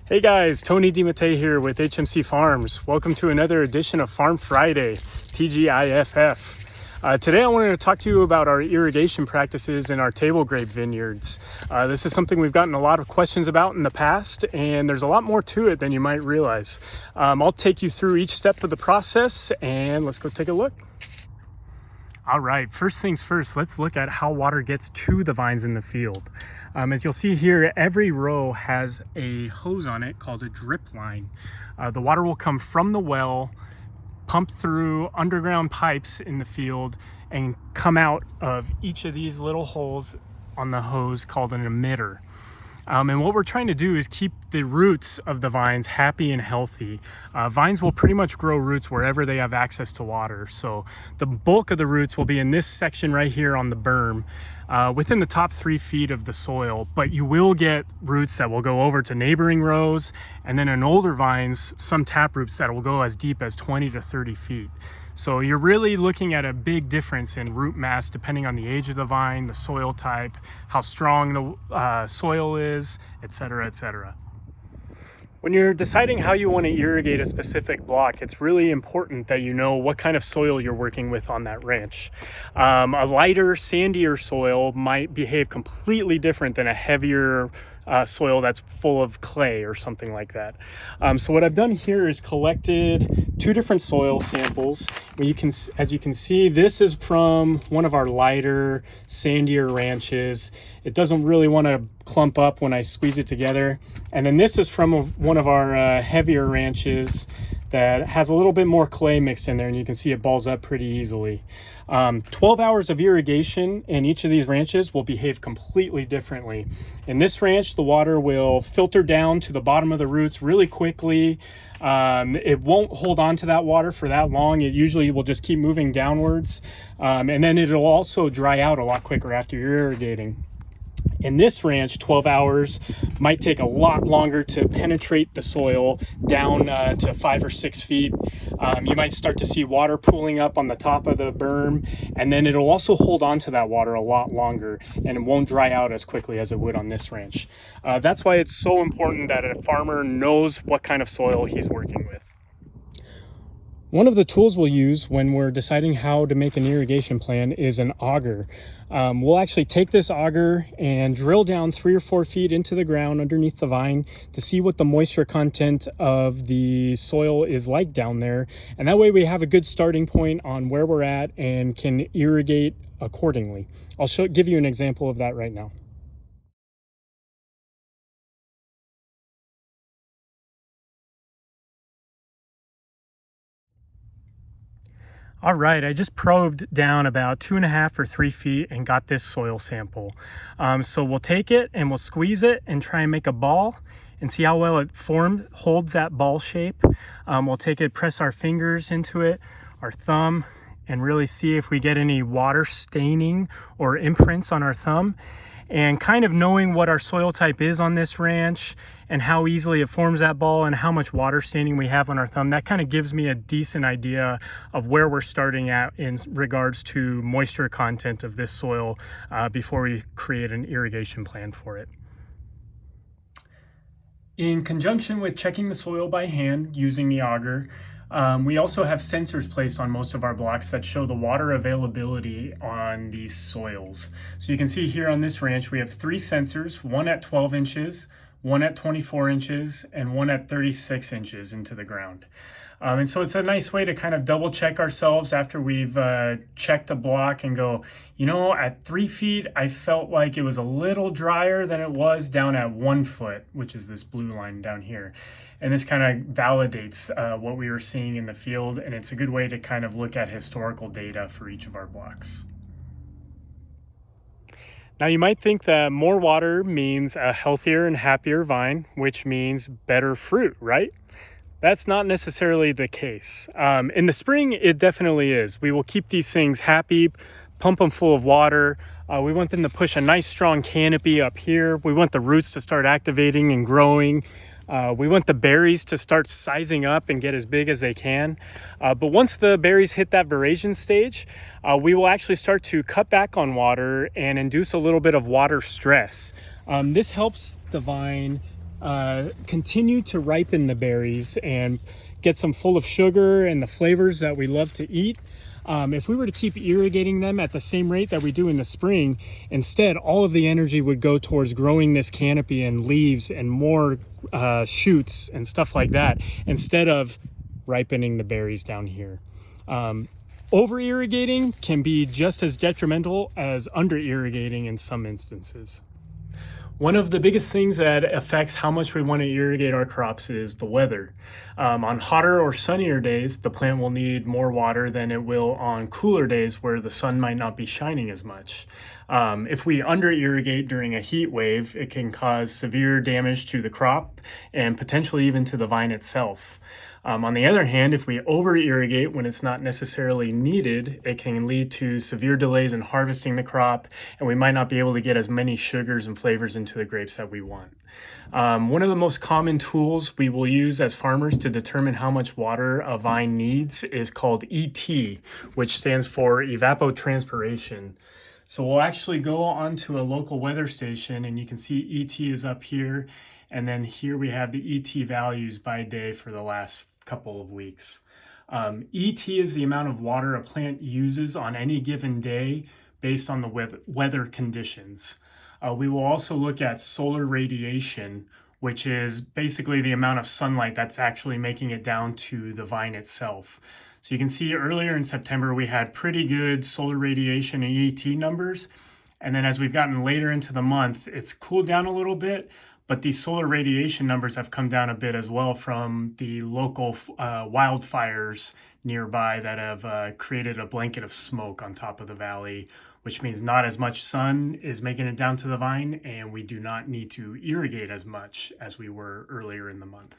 Hey guys, Tony DiMattei here with HMC Farms. Welcome to another edition of Farm Friday, TGIFF. Today I wanted to talk to you about our irrigation practices in our table grape vineyards. This is something we've gotten a lot of questions about in the past, and there's a lot more to it than you might realize. I'll take you through each step of the process, and let's go take a look. All right, first things first, let's look at how water gets to the vines in the field. As you'll see here, every row has a hose on it called a drip line. The water will come from the well, pump through underground pipes in the field, and come out of each of these little holes on the hose called an emitter. And what we're trying to do is keep the roots of the vines happy and healthy. Vines will pretty much grow roots wherever they have access to water. So the bulk of the roots will be in this section right here on the berm, within the top 3 feet of the soil. But you will get roots that will go over to neighboring rows, and then in older vines, some tap roots that will go as deep as 20 to 30 feet. So you're really looking at a big difference in root mass depending on the age of the vine, the soil type, how strong the soil is, etc., etc. When you're deciding how you want to irrigate a specific block, it's really important that you know what kind of soil you're working with on that ranch. A lighter, sandier soil might behave completely different than a heavier soil that's full of clay or something like that. So what I've done here is collected 2 different soil samples. As you can see, this is from one of our lighter, sandier ranches. It doesn't really want to clump up when I squeeze it together. And then this is from one of our heavier ranches that has a little bit more clay mixed in there, and you can see it balls up pretty easily. 12 hours of irrigation in each of these ranches will behave completely differently. In this ranch, the water will filter down to the bottom of the roots really quickly. It won't hold on to that water for that long. It usually will just keep moving downwards. And then it'll also dry out a lot quicker after you're irrigating. In this ranch, 12 hours might take a lot longer to penetrate the soil down to 5 or 6 feet. You might start to see water pooling up on the top of the berm, and then it'll also hold on to that water a lot longer, and it won't dry out as quickly as it would on this ranch. That's why it's so important that a farmer knows what kind of soil he's working with. One of the tools we'll use when we're deciding how to make an irrigation plan is an auger. We'll actually take this auger and drill down 3 or 4 feet into the ground underneath the vine to see what the moisture content of the soil is like down there. And that way we have a good starting point on where we're at and can irrigate accordingly. I'll give you an example of that right now. All right, I just probed down about 2.5 or 3 feet and got this soil sample. So we'll take it and we'll squeeze it and try and make a ball and see how well it holds that ball shape. We'll take it, press our fingers into it, our thumb, and really see if we get any water staining or imprints on our thumb. And kind of knowing what our soil type is on this ranch and how easily it forms that ball and how much water staining we have on our thumb, that kind of gives me a decent idea of where we're starting at in regards to moisture content of this soil before we create an irrigation plan for it. In conjunction with checking the soil by hand using the auger, we also have sensors placed on most of our blocks that show the water availability on these soils. So you can see here on this ranch, we have 3 sensors, one at 12 inches, one at 24 inches, and one at 36 inches into the ground. And so it's a nice way to kind of double check ourselves after we've checked a block and go, you know, at 3 feet, I felt like it was a little drier than it was down at 1 foot, which is this blue line down here. And this kind of validates what we were seeing in the field, and it's a good way to kind of look at historical data for each of our blocks. Now you might think that more water means a healthier and happier vine, which means better fruit, right? That's not necessarily the case. In the spring, it definitely is. We will keep these things happy, pump them full of water. We want them to push a nice strong canopy up here. We want the roots to start activating and growing. We want the berries to start sizing up and get as big as they can. But once the berries hit that veraison stage, we will actually start to cut back on water and induce a little bit of water stress. This helps the vine continue to ripen the berries and get some full of sugar and the flavors that we love to eat. If we were to keep irrigating them at the same rate that we do in the spring, instead all of the energy would go towards growing this canopy and leaves and more shoots and stuff like that, instead of ripening the berries down here. Over irrigating can be just as detrimental as under irrigating in some instances. One of the biggest things that affects how much we want to irrigate our crops is the weather. On hotter or sunnier days, the plant will need more water than it will on cooler days where the sun might not be shining as much. If we under irrigate during a heat wave, it can cause severe damage to the crop and potentially even to the vine itself. On the other hand, if we over irrigate when it's not necessarily needed, it can lead to severe delays in harvesting the crop, and we might not be able to get as many sugars and flavors into the grapes that we want. One of the most common tools we will use as farmers to determine how much water a vine needs is called ET, which stands for evapotranspiration. So we'll actually go onto a local weather station, and you can see ET is up here, and then here we have the ET values by day for the last couple of weeks. ET is the amount of water a plant uses on any given day based on the weather conditions. We will also look at solar radiation, which is basically the amount of sunlight that's actually making it down to the vine itself. So you can see earlier in September, we had pretty good solar radiation and ET numbers. And then as we've gotten later into the month, it's cooled down a little bit, but these solar radiation numbers have come down a bit as well from the local wildfires nearby that have created a blanket of smoke on top of the valley, which means not as much sun is making it down to the vine, and we do not need to irrigate as much as we were earlier in the month.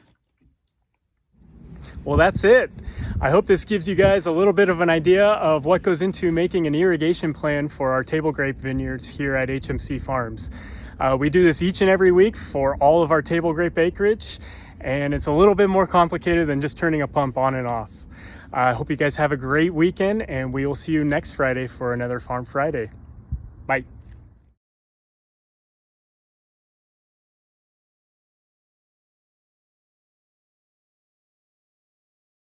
Well, that's it. I hope this gives you guys a little bit of an idea of what goes into making an irrigation plan for our table grape vineyards here at HMC Farms. We do this each and every week for all of our table grape acreage, and it's a little bit more complicated than just turning a pump on and off. I hope you guys have a great weekend, and we will see you next Friday for another Farm Friday. Bye.